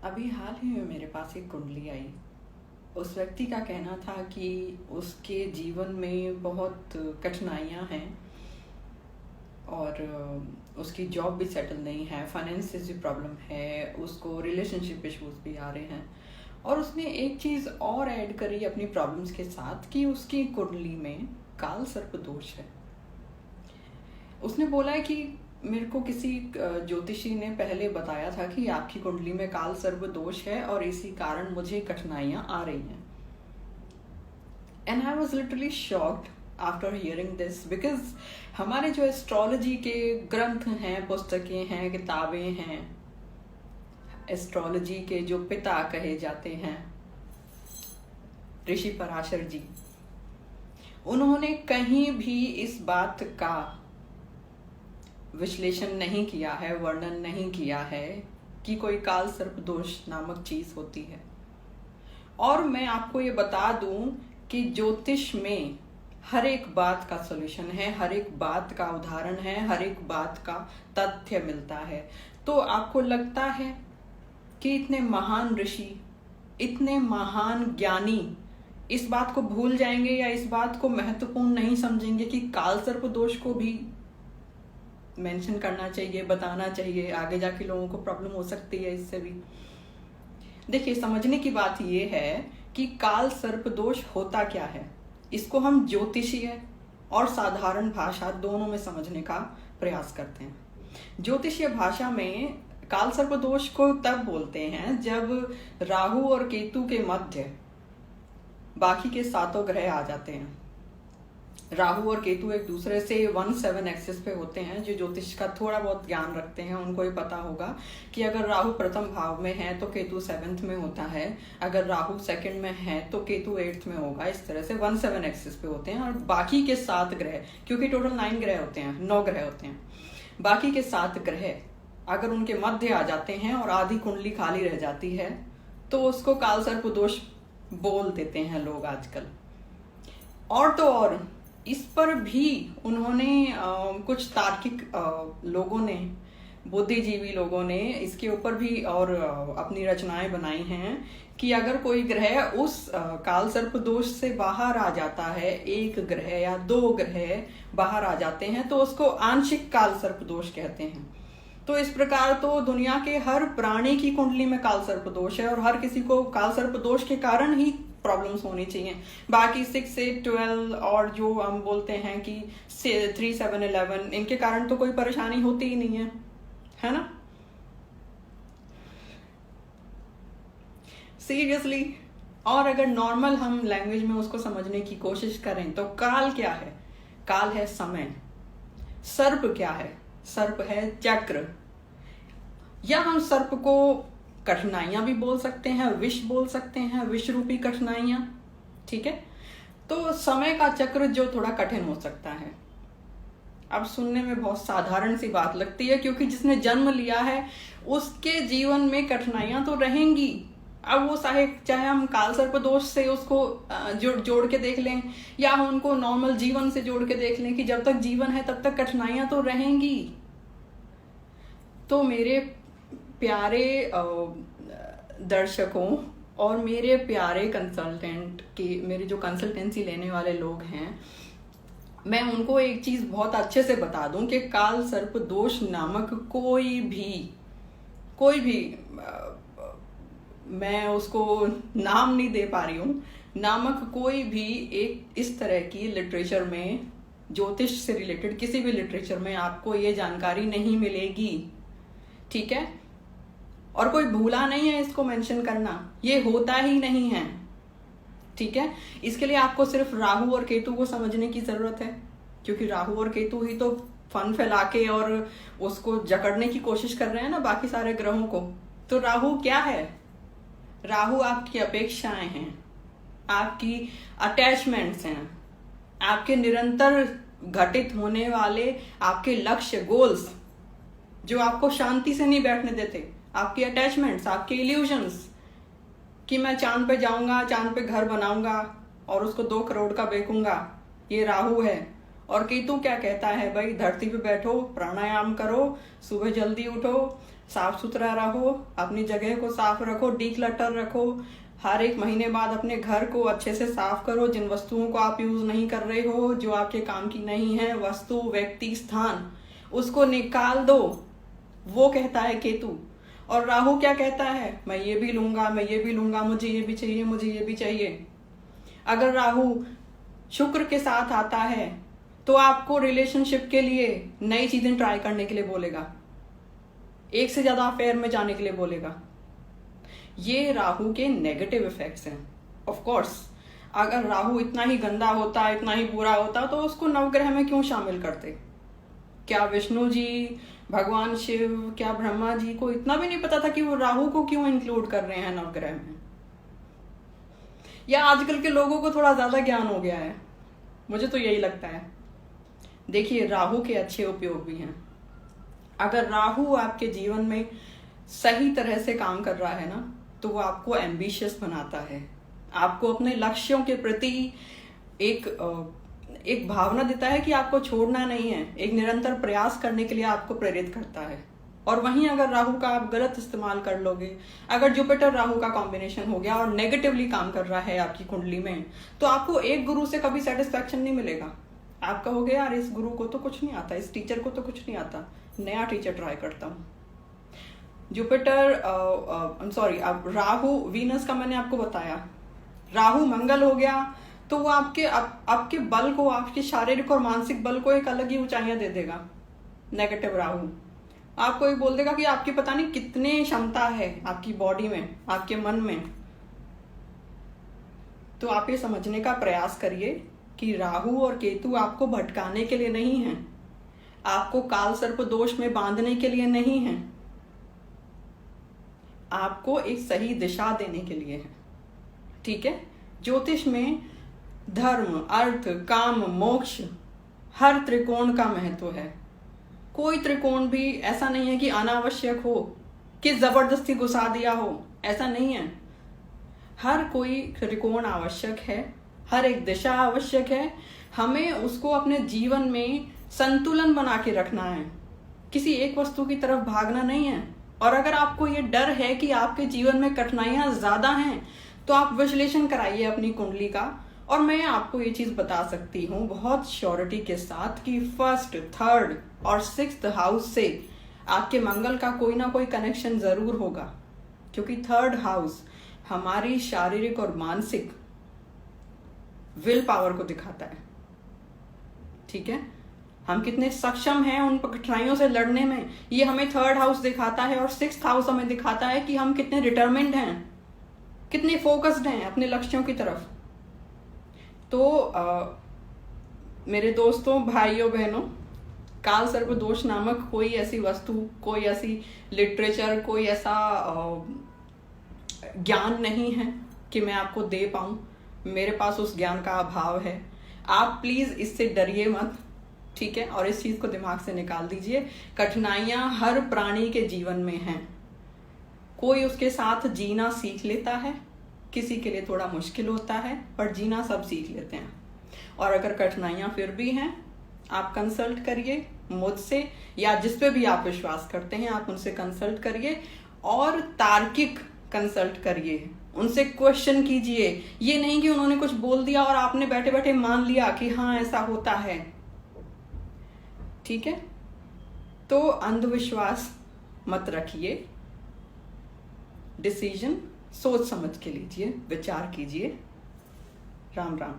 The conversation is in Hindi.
अभी हाल ही में मेरे पास एक कुंडली आई। उस व्यक्ति का कहना था कि उसके जीवन में बहुत कठिनाइयां हैं और उसकी जॉब भी सेटल नहीं है, फाइनेंशियल भी प्रॉब्लम है, उसको रिलेशनशिप इश्यूज भी आ रहे हैं। और उसने एक चीज़ और ऐड करी अपनी प्रॉब्लम्स के साथ कि उसकी कुंडली में काल सर्प दोष है। उसने बोला है कि मेरे को किसी ज्योतिषी ने पहले बताया था कि आपकी कुंडली में काल सर्प दोष है और इसी कारण मुझे कठिनाइयां आ रही हैं। And I was literally shocked after hearing this, because हमारे जो एस्ट्रोलॉजी के ग्रंथ हैं, पुस्तकें हैं, किताबें हैं, एस्ट्रोलॉजी के जो पिता कहे जाते हैं ऋषि पराशर जी, उन्होंने कहीं भी इस बात का विश्लेषण नहीं किया है, वर्णन नहीं किया है कि कोई काल सर्प दोष नामक चीज होती है। और मैं आपको ये बता दूं कि ज्योतिष में हर एक बात का सॉल्यूशन है, हर एक बात का उदाहरण है, हर एक बात का तथ्य मिलता है। तो आपको लगता है कि इतने महान ऋषि, इतने महान ज्ञानी इस बात को भूल जाएंगे या इस बात को महत्वपूर्ण नहीं समझेंगे कि काल सर्प दोष को भी मेंशन करना चाहिए, बताना चाहिए? आगे जाके लोगों को प्रॉब्लम हो सकती है इससे भी। देखिए, समझने की बात यह है कि काल सर्प दोष होता क्या है। इसको हम ज्योतिषीय और साधारण भाषा दोनों में समझने का प्रयास करते हैं। ज्योतिषीय भाषा में काल सर्प दोष को तब बोलते हैं जब राहु और केतु के मध्य बाकी के सातों ग्रह आ जाते हैं। राहु और केतु एक दूसरे से 1-7 एक्सिस पे होते हैं। जो ज्योतिष का थोड़ा बहुत ज्ञान रखते हैं उनको ये पता होगा कि अगर राहु प्रथम भाव में है तो केतु 7th में होता है, अगर राहु सेकंड में है तो केतु 8th में होगा। इस तरह से 1-7 एक्सिस पे होते हैं। और बाकी के 7 ग्रह, क्योंकि टोटल 9 ग्रह होते हैं, 9 ग्रह होते हैं, बाकी के 7 ग्रह अगर उनके मध्य आ जाते हैं और आधी कुंडली खाली रह जाती है तो उसको काल सर्प दोष बोल देते हैं लोग आजकल। और तो और इस पर भी उन्होंने कुछ तार्किक लोगों ने, बुद्धिजीवी लोगों ने इसके ऊपर भी और अपनी रचनाएं बनाई हैं कि अगर कोई ग्रह उस काल सर्प दोष से बाहर आ जाता है, एक ग्रह या 2 ग्रह बाहर आ जाते हैं, तो उसको आंशिक काल सर्प दोष कहते हैं। तो इस प्रकार तो दुनिया के हर प्राणी की कुंडली में काल सर्प दोष है और हर किसी को काल सर्प दोष के कारण ही प्रॉब्लम्स होनी चाहिए। बाकी 6, 8, 12 और जो हम बोलते हैं कि 3, 7, 11, इनके कारण तो कोई परेशानी होती ही नहीं है ना? सीरियसली। और अगर नॉर्मल हम लैंग्वेज में उसको समझने की कोशिश करें तो काल क्या है? काल है समय। सर्प क्या है? सर्प है चक्र। या हम सर्प को कठिनाइयां भी बोल सकते हैं, विष बोल सकते हैं, विष रूपी कठिनाइयां। ठीक है। तो समय का चक्र जो थोड़ा कठिन हो सकता है। अब सुनने में बहुत साधारण सी बात लगती है क्योंकि जिसने जन्म लिया है उसके जीवन में कठिनाइयां तो रहेंगी। अब वो चाहे हम काल सर्प दोष से उसको जोड़ के देख लें या हम उनको नॉर्मल जीवन से जोड़ के देख लें कि जब तक जीवन है तब तक कठिनाइयां तो रहेंगी। तो मेरे प्यारे दर्शकों और मेरे प्यारे कंसल्टेंट के, मेरे जो कंसल्टेंसी लेने वाले लोग हैं, मैं उनको एक चीज बहुत अच्छे से बता दूं कि काल सर्प दोष नामक कोई भी मैं उसको नाम नहीं दे पा रही हूँ, नामक कोई भी एक इस तरह की लिटरेचर में, ज्योतिष से रिलेटेड किसी भी लिटरेचर में आपको ये जानकारी नहीं मिलेगी। ठीक है। और कोई भूला नहीं है इसको मेंशन करना, ये होता ही नहीं है। ठीक है। इसके लिए आपको सिर्फ राहु और केतु को समझने की जरूरत है, क्योंकि राहु और केतु ही तो फन फैला के और उसको जकड़ने की कोशिश कर रहे हैं ना बाकी सारे ग्रहों को। तो राहु क्या है? राहु आपकी अपेक्षाएं हैं, आपकी अटैचमेंट्स हैं, आपके निरंतर घटित होने वाले आपके लक्ष्य, गोल्स जो आपको शांति से नहीं बैठने देते, आपकी अटैचमेंट्स, आपके इल्यूजन्स कि मैं चांद पे जाऊंगा, चांद पे घर बनाऊंगा और उसको 2 करोड़ का बेचूंगा, ये राहु है। और केतु क्या कहता है? भाई धरती पे बैठो, प्राणायाम करो, सुबह जल्दी उठो, साफ सुथरा रहो, अपनी जगह को साफ रखो, डीक्लटर रखो। हर एक महीने बाद अपने घर को अच्छे से साफ करो। जिन वस्तुओं को आप यूज नहीं कर रहे हो, जो आपके काम की नहीं है, वस्तु, व्यक्ति, स्थान, उसको निकाल दो। वो कहता है केतु। और राहु क्या कहता है? मैं ये भी लूंगा, मैं ये भी लूंगा, मुझे ये भी चाहिए, मुझे ये भी चाहिए। अगर राहु शुक्र के साथ आता है तो आपको रिलेशनशिप के लिए नई चीजें ट्राई करने के लिए बोलेगा, एक से ज्यादा अफेयर में जाने के लिए बोलेगा। ये राहु के नेगेटिव इफेक्ट्स हैं। ऑफ कोर्स अगर राहु इतना ही गंदा होता, इतना ही बुरा होता, तो उसको नवग्रह में क्यों शामिल करते? क्या विष्णु जी, भगवान शिव, क्या ब्रह्मा जी को इतना भी नहीं पता था कि वो राहु को क्यों इंक्लूड कर रहे हैं नवग्रह में? या आजकल के लोगों को थोड़ा ज्यादा ज्ञान हो गया है? मुझे तो यही लगता है। देखिए, राहु के अच्छे उपयोग भी हैं। अगर राहु आपके जीवन में सही तरह से काम कर रहा है ना, तो वो आपको एम्बिशियस बनाता है, आपको अपने लक्ष्यों के प्रति एक भावना देता है कि आपको छोड़ना नहीं है, एक निरंतर प्रयास करने के लिए आपको प्रेरित करता है। और वहीं अगर राहु का आप गलत इस्तेमाल कर लोगे, अगर जुपिटर राहु का कॉम्बिनेशन हो गया और नेगेटिवली काम कर रहा है आपकी कुंडली में, तो आपको एक गुरु से कभी सेटिस्फैक्शन नहीं मिलेगा। आप कहोगे यार इस गुरु को तो कुछ नहीं आता, इस टीचर को तो कुछ नहीं आता, नया टीचर ट्राई करता हूँ। जुपिटर अब राहु वीनस का मैंने आपको बताया, राहु मंगल हो गया तो वो आपके बल को, आपके शारीरिक और मानसिक बल को एक अलग ही ऊंचाइयां दे देगा। नेगेटिव राहु आपको ये बोल देगा कि आपकी पता नहीं कितने क्षमता है आपकी बॉडी में, आपके मन में। तो आप ये समझने का प्रयास करिए कि राहु और केतु आपको भटकाने के लिए नहीं है, आपको काल सर्प दोष में बांधने के लिए नहीं है, आपको एक सही दिशा देने के लिए है। ठीक है? ज्योतिष में धर्म, अर्थ, काम, मोक्ष, हर त्रिकोण का महत्व है। कोई त्रिकोण भी ऐसा नहीं है कि अनावश्यक हो, कि जबरदस्ती घुसा दिया हो, ऐसा नहीं है। हर कोई त्रिकोण आवश्यक है, हर एक दिशा आवश्यक है। हमें उसको अपने जीवन में संतुलन बना के रखना है, किसी एक वस्तु की तरफ भागना नहीं है। और अगर आपको ये डर है कि आपके जीवन में कठिनाइयां ज्यादा हैं, तो आप विश्लेषण कराइए अपनी कुंडली का। और मैं आपको ये चीज बता सकती हूँ बहुत श्योरिटी के साथ कि 1st, 3rd और 6th हाउस से आपके मंगल का कोई ना कोई कनेक्शन जरूर होगा, क्योंकि 3rd हाउस हमारी शारीरिक और मानसिक विल पावर को दिखाता है। ठीक है? हम कितने सक्षम हैं उन कठिनाइयों से लड़ने में, ये हमें 3rd हाउस दिखाता है। और 6th हाउस हमें दिखाता है कि हम कितने डिटरमिन्ड हैं, कितने फोकस्ड हैं अपने लक्ष्यों की तरफ। तो मेरे दोस्तों, भाइयों, बहनों, काल सर्प दोष नामक कोई ऐसी वस्तु, कोई ऐसी लिटरेचर, कोई ऐसा ज्ञान नहीं है कि मैं आपको दे पाऊं। मेरे पास उस ज्ञान का अभाव है। आप प्लीज इससे डरिए मत। ठीक है? और इस चीज को दिमाग से निकाल दीजिए। कठिनाइयां हर प्राणी के जीवन में हैं, कोई उसके साथ जीना सीख लेता है, किसी के लिए थोड़ा मुश्किल होता है, पर जीना सब सीख लेते हैं। और अगर कठिनाइयां फिर भी हैं, आप कंसल्ट करिए मुझसे, या जिस पे भी आप विश्वास करते हैं आप उनसे कंसल्ट करिए। और तार्किक कंसल्ट करिए, उनसे क्वेश्चन कीजिए। ये नहीं कि उन्होंने कुछ बोल दिया और आपने बैठे बैठे मान लिया कि हाँ ऐसा होता है। ठीक है? तो अंधविश्वास मत रखिए, डिसीजन सोच समझ के लीजिए, विचार कीजिए। राम राम।